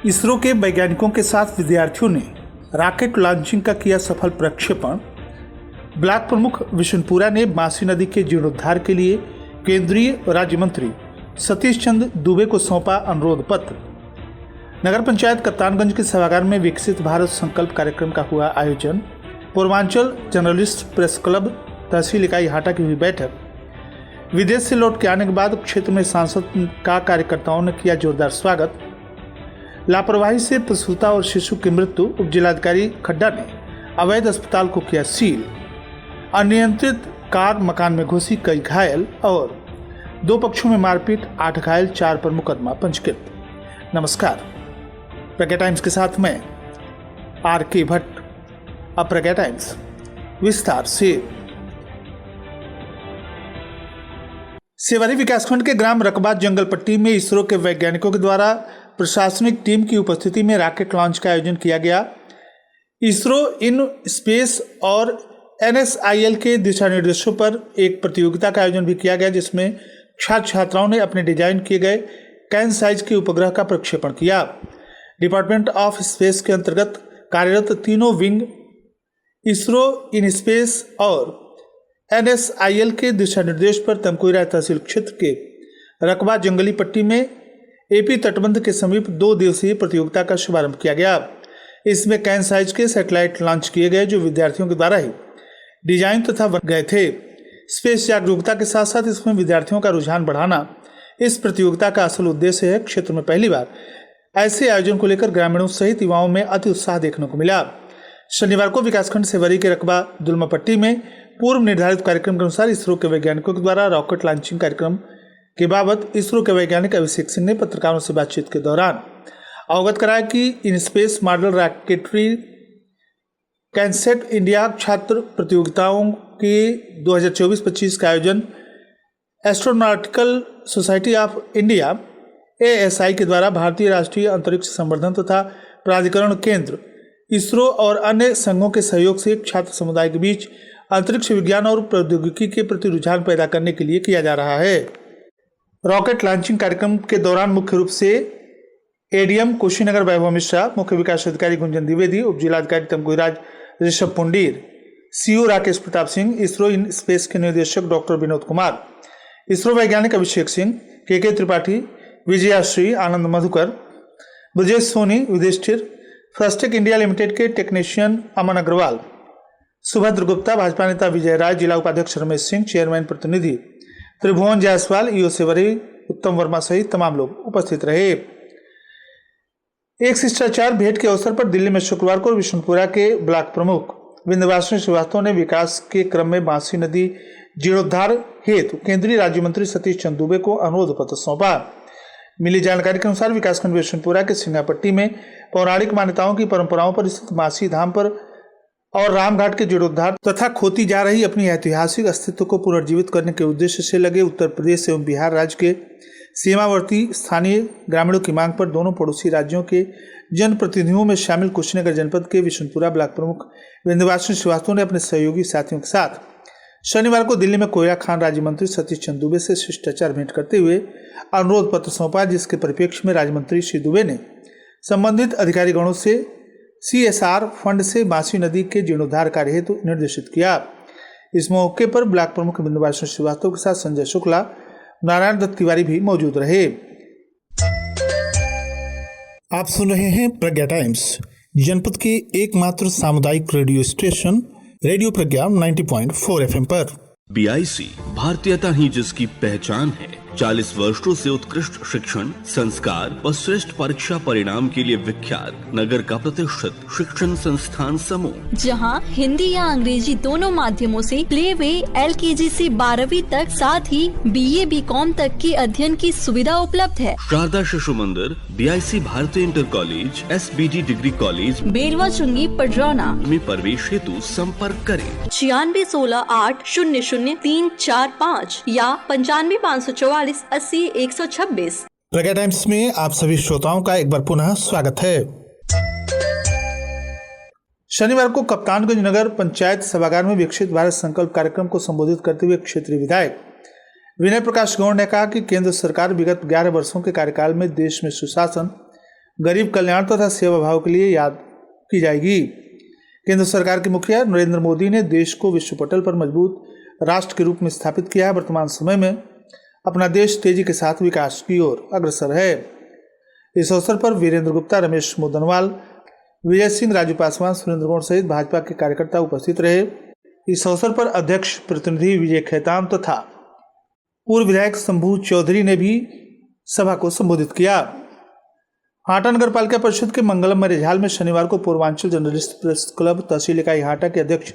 इसरो के वैज्ञानिकों के साथ विद्यार्थियों ने रॉकेट लॉन्चिंग का किया सफल प्रक्षेपण। ब्लॉक प्रमुख विशुनपुरा ने बांसी नदी के जीर्णोद्धार के लिए केंद्रीय राज्य मंत्री सतीश चंद्र दुबे को सौंपा अनुरोध पत्र। नगर पंचायत कप्तानगंज के सभागार में विकसित भारत संकल्प कार्यक्रम का हुआ आयोजन। पूर्वांचल जर्नलिस्ट प्रेस क्लब तहसील इकाई हाटा की हुई बैठक। विदेश से लौट के आने के बाद क्षेत्र में सांसद का कार्यकर्ताओं ने किया जोरदार स्वागत। लापरवाही से प्रसूता और शिशु की मृत्यु, उप जिलाधिकारी खड्डा ने अवैध अस्पताल को किया सील। अनियंत्रित कार मकान में घुसी, कई घायल और दो पक्षों में मारपीट, 8 घायल, 4 पर मुकदमा पंजीकृत। नमस्कार, प्रज्ञा टाइम्स के साथ मैं RK भट्ट। अब प्रज्ञा टाइम्स विस्तार से। सेवारी विकासखंड के ग्राम रकबा जंगल पट्टी में इसरो के वैज्ञानिकों के द्वारा प्रशासनिक टीम की उपस्थिति में रॉकेट लॉन्च का आयोजन किया गया। इसरो इन स्पेस और NSIL के दिशा निर्देशों पर एक प्रतियोगिता का आयोजन भी किया गया, जिसमें छात्र छात्राओं ने अपने डिजाइन किए गए कैन साइज के उपग्रह का प्रक्षेपण किया। डिपार्टमेंट ऑफ स्पेस के अंतर्गत कार्यरत तीनों विंग इसरो इन स्पेस और NSIL के दिशा निर्देश पर तमकुहीराय तहसील क्षेत्र के रकबा जंगली पट्टी में AP तटबंध के समीप 2 दिवसीय प्रतियोगिता का शुभारंभ किया गया। इसमें कैन साइज के सैटेलाइट लॉन्च किए गए, जो विद्यार्थियों के द्वारा ही डिजाइन तथा बन गए थे। स्पेस जागरूकता के साथ साथ इसमें विद्यार्थियों का रुझान बढ़ाना इस प्रतियोगिता का असल उद्देश्य है। क्षेत्र में पहली बार ऐसे आयोजन को लेकर ग्रामीणों सहित युवाओं में अति उत्साह देखने को मिला। शनिवार को विकासखंड सेवारी के रकबा दुलमा पट्टी में पूर्व निर्धारित कार्यक्रम के अनुसार इसरो के वैज्ञानिकों के द्वारा रॉकेट लॉन्चिंग कार्यक्रम के बाबत इसरो के वैज्ञानिक अभिषेक सिंह ने पत्रकारों से बातचीत के दौरान अवगत कराया कि in space model rocketry CanSat India छात्र प्रतियोगिताओं के 2024-25 का आयोजन astronautical society of India ASI के द्वारा भारतीय राष्ट्रीय अंतरिक्ष संवर्धन तथा प्राधिकरण केंद्र इसरो और अन्य संघों के सहयोग से छात्र समुदाय के बीच अंतरिक्ष विज्ञान और प्रौद्योगिकी के प्रति रुझान पैदा करने के लिए किया जा रहा है। रॉकेट लॉन्चिंग कार्यक्रम के दौरान मुख्य रूप से ADM कुशीनगर वैभव मिश्रा, मुख्य विकास अधिकारी गुंजन द्विवेदी, उप जिलाधिकारी Tamkuhiraj Rishabh Pundir, CO Rakesh Pratap Singh, ISRO in space के निदेशक डॉक्टर विनोद कुमार, इसरो वैज्ञानिक अभिषेक सिंह, KK त्रिपाठी, विजयाश्री, आनंद मधुकर, ब्रजेश सोनी, युधिष्ठिर, फर्स्टेक इंडिया लिमिटेड के टेक्नीशियन अमन अग्रवाल, सुभद्र गुप्ता, भाजपा नेता विजय राय, जिला उपाध्यक्ष रमेश सिंह, चेयरमैन प्रतिनिधि त्रिभुवन जायसवाल, EO सेवरी उत्तम वर्मा सहित तमाम लोग उपस्थित रहे। एक शिष्टाचार भेंट के अवसर पर दिल्ली में शुक्रवार को विशुनपुरा के ब्लॉक प्रमुख विंध्यवासिनी श्रीवास्तव ने विकास के क्रम में बांसी नदी जीर्णोद्धार हेतु केंद्रीय राज्य मंत्री सतीश चंद्र दुबे को अनुरोध पत्र सौंपा। मिली जानकारी के अनुसार विकासखंड विशुनपुरा के सिंगापट्टी में पौराणिक मान्यताओं की परंपराओं पर स्थित बांसी धाम पर और रामघाट के जीर्णोद्धार तथा खोती जा रही अपनी ऐतिहासिक अस्तित्व को पुनर्जीवित करने के उद्देश्य से लगे उत्तर प्रदेश एवं बिहार राज्य के सीमावर्ती स्थानीय ग्रामीणों की मांग पर दोनों पड़ोसी राज्यों के जनप्रतिनिधियों में शामिल कुशीनगर जनपद के विशुनपुरा ब्लॉक प्रमुख विंध्यवासिनी श्रीवास्तव ने अपने सहयोगी साथियों के साथ शनिवार को दिल्ली में कोयला खान राज्य मंत्री सतीश चंद्र दुबे से शिष्टाचार भेंट करते हुए अनुरोध पत्र सौंपा, जिसके परिप्रेक्ष्य में राज्य मंत्री श्री दुबे ने संबंधित अधिकारीगणों से CSR फंड से बांसी नदी के जीर्णोद्धार कार्य हेतु निर्देशित किया। इस मौके पर ब्लॉक प्रमुख विंध्यवासिनी श्रीवास्तव के साथ संजय शुक्ला, नारायण दत्त तिवारी भी मौजूद रहे। आप सुन रहे हैं प्रज्ञा टाइम्स, जनपद के एकमात्र सामुदायिक रेडियो स्टेशन रेडियो प्रज्ञा 90.4 FM पर। BIC भारतीयता ही जिसकी पहचान है। 40 वर्षों से उत्कृष्ट शिक्षण, संस्कार और श्रेष्ठ परीक्षा परिणाम के लिए विख्यात नगर का प्रतिष्ठित शिक्षण संस्थान समूह, जहां हिंदी या अंग्रेजी दोनों माध्यमों से प्ले वे LKG से 12वीं तक, साथ ही BA BCom तक के अध्ययन की सुविधा उपलब्ध है। शारदा शिशु मंदिर, BIC भारतीय inter college, SBD degree college, Belwa चुंगी पडरौना में प्रवेश हेतु संपर्क करें 9616800345 या 9554800126। प्रज्ञा टाइम्स में आप सभी श्रोताओं का एक बार पुनः स्वागत है। शनिवार को कप्तानगंज नगर पंचायत सभागार में विकसित भारत संकल्प कार्यक्रम को संबोधित करते हुए क्षेत्रीय विधायक विनय प्रकाश गौड़ ने कहा कि केंद्र सरकार विगत 11 वर्षों के कार्यकाल में देश में सुशासन, गरीब कल्याण तथा सेवा भाव के लिए याद की जाएगी। केंद्र सरकार के मुखिया नरेंद्र मोदी ने देश को विश्व पटल पर मजबूत राष्ट्र के रूप में स्थापित किया है। वर्तमान समय में अपना देश तेजी के साथ विकास की ओर अग्रसर है। इस अवसर पर वीरेंद्र गुप्ता, रमेश मोदनवाल, विजय सिंह, राजू पासवान, सुरेंद्र गौड़ सहित भाजपा के कार्यकर्ता उपस्थित रहे। इस अवसर पर अध्यक्ष प्रतिनिधि विजय खेतान तथा पूर्व विधायक शंभू चौधरी ने भी सभा को संबोधित किया। हाटा नगर पालिका परिषद के मंगलम मरेझाल में शनिवार को पूर्वांचल जर्नलिस्ट प्रेस क्लब तहसील इकाई हाटा के अध्यक्ष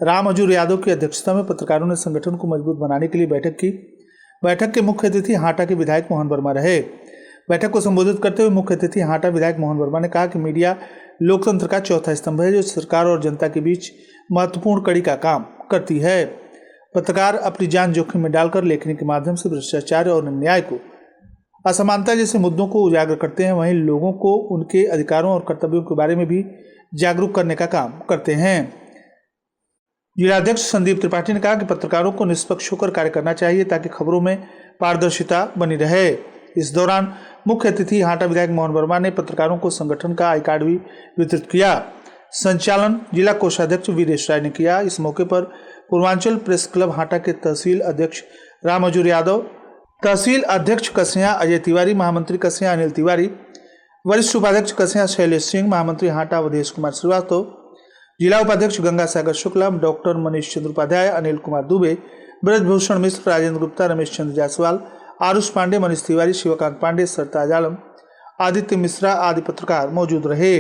राम अजूर यादव की अध्यक्षता में पत्रकारों ने संगठन को मजबूत बनाने के लिए बैठक की। बैठक के मुख्य अतिथि हाटा के विधायक मोहन वर्मा रहे। बैठक को संबोधित करते हुए मुख्य अतिथि हाटा विधायक मोहन वर्मा ने कहा कि मीडिया लोकतंत्र का चौथा स्तंभ है, जो सरकार और जनता के बीच महत्वपूर्ण कड़ी का काम करती है। पत्रकार अपनी जान जोखिम में डालकर लेखनी के माध्यम से भ्रष्टाचार और अन्याय को, असमानता जैसे मुद्दों को उजागर करते हैं। वहीं लोगों को उनके अधिकारों और कर्तव्यों के बारे में भी जागरूक करने का काम करते हैं। जिलाध्यक्ष संदीप त्रिपाठी ने कहा कि पत्रकारों को निष्पक्ष होकर कार्य करना चाहिए ताकि खबरों में पारदर्शिता बनी रहे। इस दौरान मुख्य अतिथि हाटा विधायक मोहन वर्मा ने पत्रकारों को संगठन का आई कार्ड भी वितरित किया। संचालन जिला कोषाध्यक्ष वीरेश राय ने किया। इस मौके पर पूर्वांचल प्रेस क्लब हाटा के तहसील अध्यक्ष राम अजूर यादव, तहसील अध्यक्ष कसया अजय तिवारी, महामंत्री कसया अनिल तिवारी, वरिष्ठ उपाध्यक्ष कसया शैलेश सिंह, महामंत्री हाटा अवधेश कुमार श्रीवास्तव, जिला उपाध्यक्ष गंगा सागर शुक्ला, डॉक्टर मनीष चंद्र उपाध्याय, अनिल कुमार दुबे, ब्रजभूषण मिश्र, राजेंद्र गुप्ता, रमेश चंद्र जायसवाल, आरुष पांडे, मनीष तिवारी, शिवकांत पांडे, सरताज आलम, आदित्य मिश्रा आदि पत्रकार मौजूद रहे।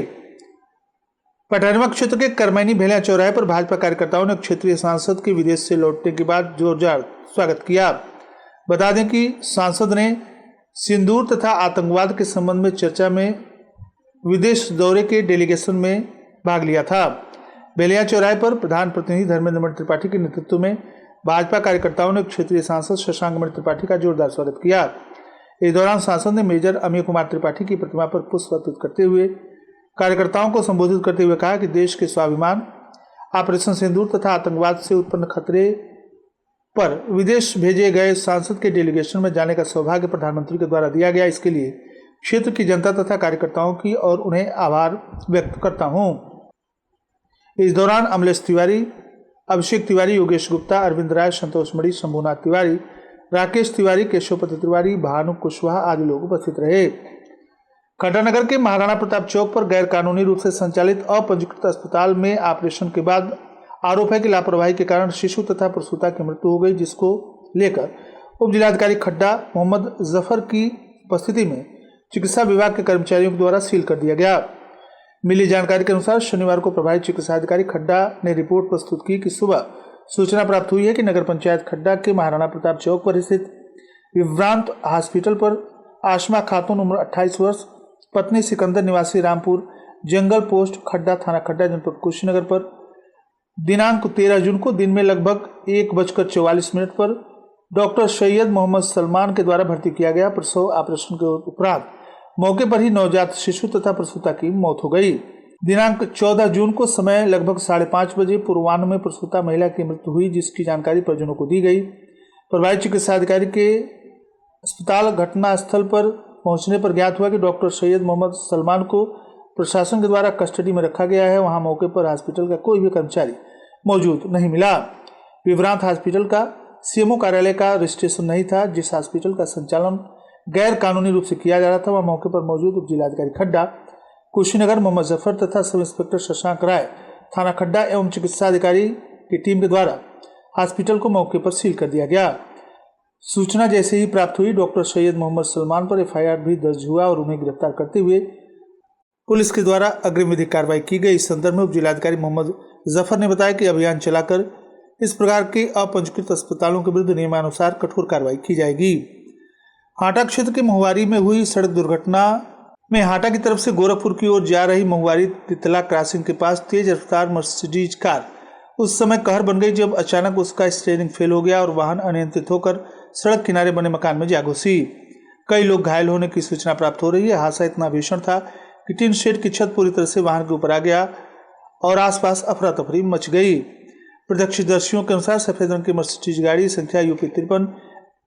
पटहरवा क्षेत्र के करमैनी भेलिया चौराहे पर भाजपा कार्यकर्ताओं ने क्षेत्रीय सांसद के विदेश से लौटने के बाद जोरदार स्वागत किया। बता दें कि सांसद ने सिंदूर तथा आतंकवाद के संबंध में चर्चा में विदेश दौरे के डेलीगेशन में भाग लिया था। भेलिया चौराहे पर प्रधान प्रतिनिधि धर्मेंद्र मणि त्रिपाठी के नेतृत्व में भाजपा कार्यकर्ताओं ने क्षेत्रीय सांसद शशांक मणि त्रिपाठी का जोरदार स्वागत किया। इस दौरान सांसद ने मेजर अमीय कुमार त्रिपाठी की प्रतिमा पर पुष्प अर्पित करते हुए कार्यकर्ताओं को संबोधित करते हुए कहा कि देश के स्वाभिमान, ऑपरेशन सिंदूर तथा आतंकवाद से उत्पन्न खतरे पर विदेश भेजे गए सांसद के डेलीगेशन में जाने का सौभाग्य प्रधानमंत्री के द्वारा दिया गया। इसके लिए क्षेत्र की जनता तथा कार्यकर्ताओं की और उन्हें आभार व्यक्त करता हूं। इस दौरान अमलेश तिवारी, अभिषेक तिवारी, योगेश गुप्ता, अरविंद राय, संतोष मणि, शंभुनाथ तिवारी, राकेश तिवारी, केशवपति तिवारी, भानु कुशवाहा आदि लोग उपस्थित रहे। खड्डा नगर के महाराणा प्रताप चौक पर गैर कानूनी रूप से संचालित अपंजीकृत अस्पताल में ऑपरेशन के बाद आरोप है कि लापरवाही के कारण शिशु तथा प्रसूता की मृत्यु हो गई, जिसको लेकर उप जिलाधिकारी खड्डा मोहम्मद जफर की उपस्थिति में चिकित्सा विभाग के कर्मचारियों के द्वारा सील कर दिया गया। मिली जानकारी के अनुसार शनिवार को प्रभारी चिकित्सा अधिकारी खड्डा ने रिपोर्ट प्रस्तुत की कि सुबह सूचना प्राप्त हुई है कि नगर पंचायत खड्डा के महाराणा प्रताप चौक पर स्थित विभ्रांत हॉस्पिटल पर आशमा खातून उम्र 28 वर्ष, पत्नी सिकंदर निवासी रामपुर जंगल पोस्ट खड्डा, थाना खड्डा, जनपद कुशीनगर पर दिनांक 13 जून को दिन में लगभग 1:44 पर डॉक्टर सैयद मोहम्मद सलमान के द्वारा भर्ती किया गया। प्रसव ऑपरेशन के उपरांत मौके पर ही नवजात शिशु तथा प्रसूता की मौत हो गई। दिनांक 14 जून को समय लगभग 5:30 बजे पूर्वाह्न में प्रसूता महिला की मृत्यु हुई, जिसकी जानकारी परिजनों को दी गई। प्रभारी चिकित्सा अधिकारी के अस्पताल घटना स्थल पर पहुंचने पर ज्ञात हुआ कि डॉक्टर सैयद मोहम्मद सलमान को प्रशासन के द्वारा कस्टडी में रखा गया है। वहां मौके पर हॉस्पिटल का कोई भी कर्मचारी मौजूद नहीं मिला। विभ्रांत हॉस्पिटल का सीएमओ कार्यालय का रजिस्ट्रेशन नहीं था। जिस हॉस्पिटल का संचालन गैर कानूनी रूप से किया जा रहा था, वह मौके पर मौजूद उप जिलाधिकारी खड्डा कुशीनगर मोहम्मद जफर तथा सब इंस्पेक्टर शशांक राय, थाना खड्डा एवं चिकित्सा अधिकारी की टीम के द्वारा हॉस्पिटल को मौके पर सील कर दिया गया। सूचना जैसे ही प्राप्त हुई, डॉक्टर सैयद मोहम्मद सलमान पर एफआईआर भी दर्ज हुआ और उन्हें गिरफ्तार करते हुए पुलिस के द्वारा अग्रिम विधिक कार्रवाई की गई। इस संदर्भ में उप जिलाधिकारी मोहम्मद जफर ने बताया कि अभियान चलाकर इस प्रकार के अपंजीकृत अस्पतालों के विरुद्ध नियमानुसार कठोर कार्रवाई की जाएगी। हाटा क्षेत्र के महुआरी में हुई सड़क दुर्घटना में हाटा की तरफ से गोरखपुर की ओर जा रही महुआरी तितला क्रॉसिंग के पास तेज रफ्तार मर्सिडीज कार उस समय कहर बन गई जब अचानक उसका स्टीयरिंग फेल हो गया और वाहन अनियंत्रित होकर सड़क किनारे बने मकान में जा घुसी। कई लोग घायल होने की सूचना प्राप्त हो रही है। हादसा इतना भीषण था कि टीन शेड की छत पूरी तरह से वाहन के ऊपर आ गया और आसपास अफरा तफरी मच गई। प्रत्यक्षदर्शियों के अनुसार सफेद रंग की मर्सिडीज गाड़ी संख्या यूपी 53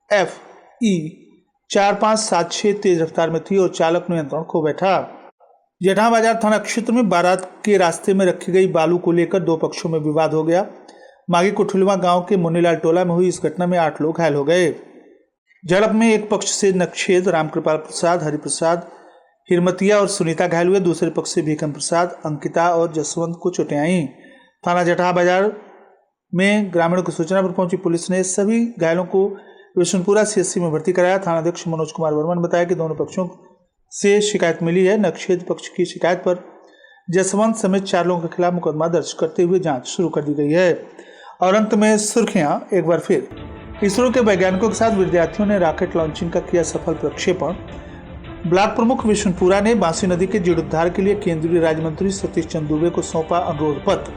FE 4576 तेज रफ्तार में थी और चालक नियंत्रण खो बैठा। जटहा बाजार थाना क्षेत्र में बारात के रास्ते में रखी गई बालू को लेकर दो पक्षों में विवाद हो गया। मागी कुठुलवा गांव के मुन्नीलाल टोला में हुई इस घटना में 8 लोग घायल हो गए। झड़प में एक पक्ष से नक्षेद, रामकृपाल प्रसाद, हरिप्रसाद, हिरमतिया और सुनीता घायल हुए। दूसरे पक्ष से भीखम प्रसाद, अंकिता और जसवंत को चोटें आईं। थाना जटहा बाजार में ग्रामीणों की सूचना पर पहुंची पुलिस ने सभी घायलों को विशुनपुरा सीएचसी में भर्ती कराया। थानाध्यक्ष मनोज कुमार वर्मा ने बताया कि दोनों पक्षों से शिकायत मिली है। नक्षेद पक्ष की शिकायत पर जसवंत समेत 4 लोगों के खिलाफ मुकदमा दर्ज करते हुए जांच शुरू कर दी गई है। और अंत में सुर्खियां एक बार फिर। इसरो के वैज्ञानिकों के साथ विद्यार्थियों ने रॉकेट लॉन्चिंग का किया सफल प्रक्षेपण। ब्लॉक प्रमुख विशुनपुरा ने बांसी नदी के जीर्णोद्धार के लिए केंद्रीय राज्य मंत्री सतीश चंद्र दुबे को सौंपा अनुरोध पत्र।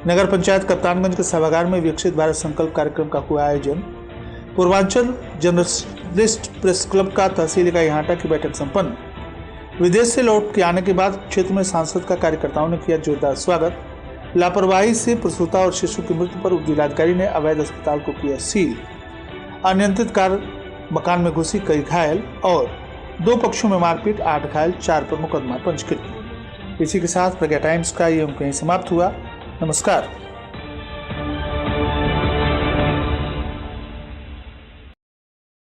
नगर पंचायत कप्तानगंज के सभागार में विकसित भारत संकल्प कार्यक्रम का हुआ आयोजन। पूर्वांचल जर्नलिस्ट प्रेस क्लब का तहसील इकाई हाटा की बैठक संपन्न। विदेश से लौट के आने के बाद क्षेत्र में सांसद का कार्यकर्ताओं ने किया जोरदार स्वागत। लापरवाही से प्रसूता और शिशु की मृत्यु पर उप जिलाधिकारी ने अवैध अस्पताल को किया सील। अनियंत्रित कार मकान में घुसी, कई घायल और 2 पक्षों में मारपीट, 8 घायल, 4 पर मुकदमा पंजीकृत। इसी के साथ प्रज्ञा टाइम्स का ये अंक यहीं समाप्त हुआ। नमस्कार।